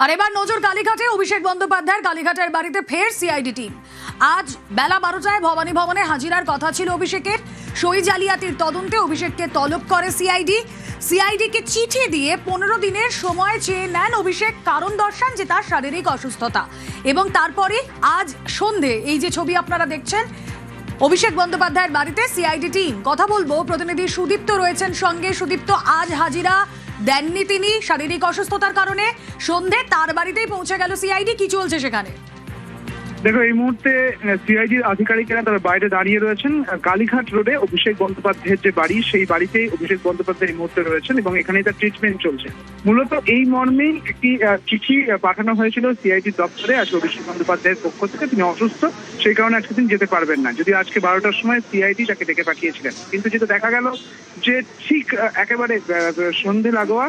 আর এবার নজর কালীঘাটে। অভিষেক বন্দ্যোপাধ্যায়ের কালীঘাটের বাড়িতে ফের সিআইডি টিম। আজ বেলা 12টায় ভবানী ভবনে হাজিরার কথা ছিল অভিষেকের। সই জালিয়াতির তদন্তে অভিষেককে তলব করে সিআইডিকে চিঠি দিয়ে 15 দিনের সময় চেয়ে নেন অভিষেক। কারণ দর্শান যে তার শারীরিক অসুস্থতা। এবং তারপরে আজ সন্ধে এই যে ছবি আপনারা দেখছেন, অভিষেক বন্দ্যোপাধ্যায়ের বাড়িতে সিআইডি টিম। কথা বলবো, প্রতিনিধি সুদীপ্ত রয়েছেন সঙ্গে। সুদীপ্ত, আজ হাজিরা দেননি তিনি শারীরিক অসুস্থতার কারণে, সন্ধে তার বাড়িতেই পৌঁছে গেল সিআইডি। কি চলছে সেখানে? দেখো, এই মুহূর্তে সিআইডির আধিকারিকেরা তারা বাইরে দাঁড়িয়ে রয়েছেন। কালীঘাট রোডে অভিষেক বন্দ্যোপাধ্যায়ের যে বাড়ি, সেই বাড়িতেই অভিষেক বন্দ্যোপাধ্যায় এই মুহূর্তে রয়েছেন এবং এখানেই তার ট্রিটমেন্ট চলছে। মূলত এই মর্মেই একটি চিঠি পাঠানো হয়েছিল সিআইডির দপ্তরে আজকে অভিষেক বন্দ্যোপাধ্যায়ের পক্ষ থেকে। তিনি অসুস্থ, সেই কারণে আজকে তিনি যেতে পারবেন না, যদি আজকে 12টার সময় সিআইডি তাকে ডেকে পাঠিয়েছিলেন। কিন্তু যেটা দেখা গেল যে ঠিক একেবারে সন্ধে লাগোয়া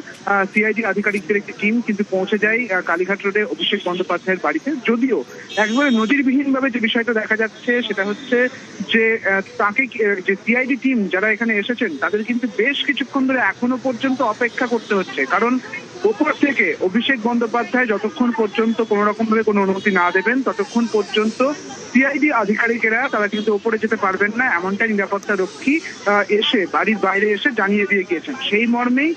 সিআইডি আধিকারিকদের একটি টিম কিন্তু পৌঁছে যায় কালীঘাট রোডে অভিষেক বন্দ্যোপাধ্যায়ের বাড়িতে। যদিও একবারে নজিরবিহীন ভাবে যে বিষয়টা দেখা যাচ্ছে সেটা হচ্ছে যে তাকে যে সিআইডি টিম যারা এখানে এসেছেন তাদের কিন্তু বেশ কিছুক্ষণ ধরে এখনো পর্যন্ত অপেক্ষা করতে হচ্ছে। কারণ ওপর থেকে অভিষেক বন্দ্যোপাধ্যায় যতক্ষণ পর্যন্ত কোনো রকম ভাবে কোনো অনুমতি না দেবেন ততক্ষণ পর্যন্ত সিআইডি আধিকারিকেরা তারা কিন্তু ওপরে যেতে পারবেন না, এমনটাই নিরাপত্তা রক্ষী এসে বাড়ির বাইরে এসে জানিয়ে দিয়ে গিয়েছেন। সেই মর্মেই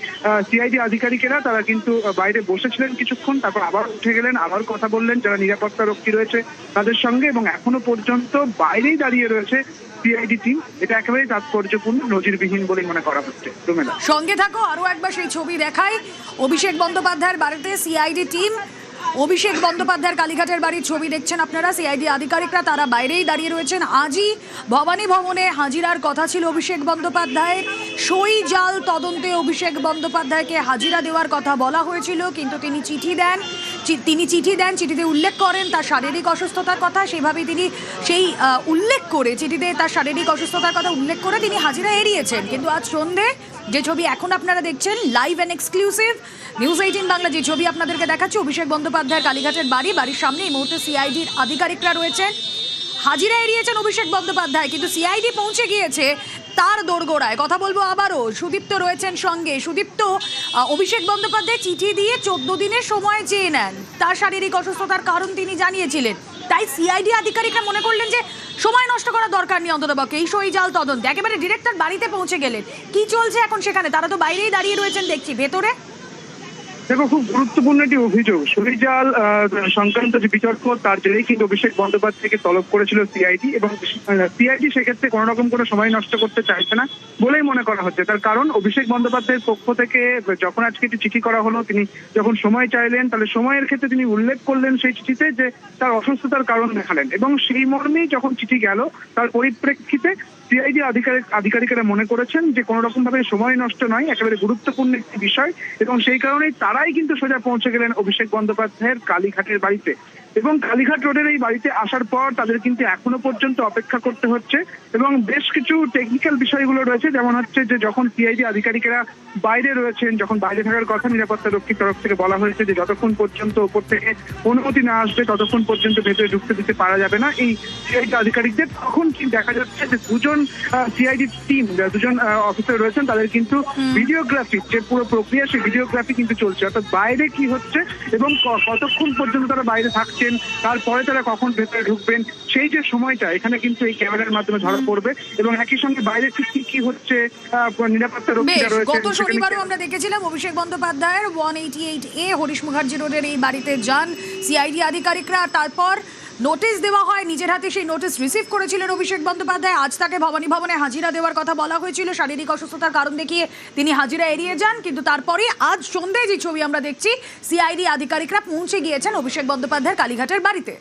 সিআইডি আধিকারিকেরা তারা কিন্তু বাইরে বসেছিলেন কিছুক্ষণ, তারপর আবার উঠে গেলেন, আবার কথা বললেন যারা নিরাপত্তা রক্ষী রয়েছে তাদের সঙ্গে, এবং এখনো পর্যন্ত বাইরেই দাঁড়িয়ে রয়েছে সিআইডি টিম। এটা একেবারেই তাৎপর্যপূর্ণ, নজিরবিহীন বলে মনে করা হচ্ছে। সঙ্গে থাকো, আরো একবার সেই ছবি দেখায়। অভিষেক বন্দ্যোপাধ্যায়ের বাড়িতে সিআইডি টিম। অভিষেক বন্দ্যোপাধ্যায়ের কালীঘাটের বাড়ির ছবি দেখছেন আপনারা। সিআইডি আধিকারিকরা তারা বাইরেই দাঁড়িয়ে রয়েছেন। আজই ভবানী ভবনে হাজিরার কথা ছিল অভিষেক বন্দ্যোপাধ্যায়ের। সই জাল তদন্তে অভিষেক বন্দ্যোপাধ্যায়কে হাজিরা দেওয়ার কথা বলা হয়েছিল, কিন্তু তিনি চিঠি দেন। চিঠিতে উল্লেখ করেন তার শারীরিক অসুস্থতার কথা। সেভাবেই তিনি উল্লেখ করে চিঠিতে তার শারীরিক অসুস্থতার কথা উল্লেখ করে তিনি হাজিরা এড়িয়েছেন। কিন্তু আজ সন্ধে যে ছবি এখন আপনারা দেখছেন live and exclusive news 18 Bangla, যে ছবি আপনাদেরকে দেখাচ্ছে অভিষেক বন্দ্যোপাধ্যায়ের কালীঘাটের বাড়ির সামনে এই মুহূর্তে সিআইডির আধিকারিকরা রয়েছেন। হাজিরা এড়িয়েছেন অভিষেক বন্দ্যোপাধ্যায়, কিন্তু সিআইডি পৌঁছে গিয়েছে তার দোরগোড়ায়। কথা বলবো আবারও, সুদীপ্ত রয়েছেন সঙ্গে। সুদীপ্ত, অভিষেক বন্দ্যোপাধ্যায় চিঠি দিয়ে 14 দিনের সময় চেয়ে নেন, তার শারীরিক অসুস্থতার কারণ তিনি জানিয়েছিলেন। তাই সিআইডি আধিকারিকরা মনে করলেন যে সময় নষ্ট করার দরকার নেই, অন্ততপক্ষে এই সই জাল তদন্ত। একেবারে ডিরেক্ট তার বাড়িতে পৌঁছে গেলেন। কি চলছে এখন সেখানে? তারা তো বাইরেই দাঁড়িয়ে রয়েছেন দেখছি, ভেতরে। দেখো, খুব গুরুত্বপূর্ণ একটি অভিযোগ, সরিজাল সংক্রান্ত যে বিতর্ক, তার জেরেই কিন্তু অভিষেক বন্দ্যোপাধ্যায়কে তলব করেছিল সিআইডি, এবং সিআইডি সেক্ষেত্রে কোনো রকম কোনো সময় নষ্ট করতে চাইছে না বলেই মনে করা হচ্ছে। তার কারণ অভিষেক বন্দ্যোপাধ্যায়ের পক্ষ থেকে যখন আজকে একটি চিঠি করা হলো, তিনি যখন সময় চাইলেন তাহলে সময়ের ক্ষেত্রে তিনি উল্লেখ করলেন সেই চিঠিতে যে তার অসুস্থতার কারণ দেখালেন, এবং সেই মর্মেই যখন চিঠি গেল তার পরিপ্রেক্ষিতে সিআইডি আধিকারিকেরা মনে করেছেন যে কোনো রকম ভাবে সময় নষ্ট নয়, একেবারে গুরুত্বপূর্ণ একটি বিষয়, এবং সেই কারণেই তারাই কিন্তু সোজা পৌঁছে গেলেন অভিষেক বন্দ্যোপাধ্যায়ের কালীঘাটের বাড়িতে। এবং কালীঘাট রোডের এই বাড়িতে আসার পর তাদের কিন্তু এখনো পর্যন্ত অপেক্ষা করতে হচ্ছে, এবং বেশ কিছু টেকনিক্যাল বিষয়গুলো রয়েছে, যেমন হচ্ছে যে যখন সিআইডি আধিকারিকেরা বাইরে রয়েছেন, যখন বাইরে থাকার কথা নিরাপত্তা রক্ষীর তরফ থেকে বলা হয়েছে যে যতক্ষণ পর্যন্ত উপর থেকে অনুমতি না আসবে ততক্ষণ পর্যন্ত ভেতরে ঢুকতে দিতে পারা যাবে না এই সিআইডি আধিকারিকদের। তখন কি দেখা যাচ্ছে যে দুজন সিআইডি টিম, দুজন অফিসার রয়েছেন, তাদের কিন্তু ভিডিওগ্রাফি যে পুরো প্রক্রিয়া, সেই ভিডিওগ্রাফি কিন্তু চলছে, অর্থাৎ বাইরে কি হচ্ছে এবং কতক্ষণ পর্যন্ত তারা বাইরে থাকছেন, তারপরে তারা কখন ভেতরে ঢুকবেন, সেই যে সময়টা এখানে কিন্তু এই ক্যামেরার মাধ্যমে ধরা পড়বে। এবং একই সঙ্গে বাইরে ঠিক কি হচ্ছে নিরাপত্তা রক্ষীরা রয়েছে। গত শনিবারও আমরা দেখেছিলাম অভিষেক বন্দ্যোপাধ্যায়ের 188A হরিশ মুখার্জি রোডের এই বাড়িতে যান সিআইডি আধিকারিকরা। তারপর নোটিশ দেওয়া হয়, নিজের হাতে সেই নোটিশ রিসিভ করেছিলেন অভিষেক বন্দ্যোপাধ্যায়। আজ তাকে ভবানী ভবনে হাজিরা দেওয়ার কথা বলা হয়েছিল, শারীরিক অসুস্থতার কারণ দেখিয়ে তিনি হাজিরা এড়িয়ে যান। কিন্তু তারপরে আজ সন্ধ্যায় যে ছবি আমরা দেখছি, সিআইডি আধিকারিকরা পৌঁছে গিয়েছেন অভিষেক বন্দ্যোপাধ্যায়ের কালীঘাটের বাড়িতে।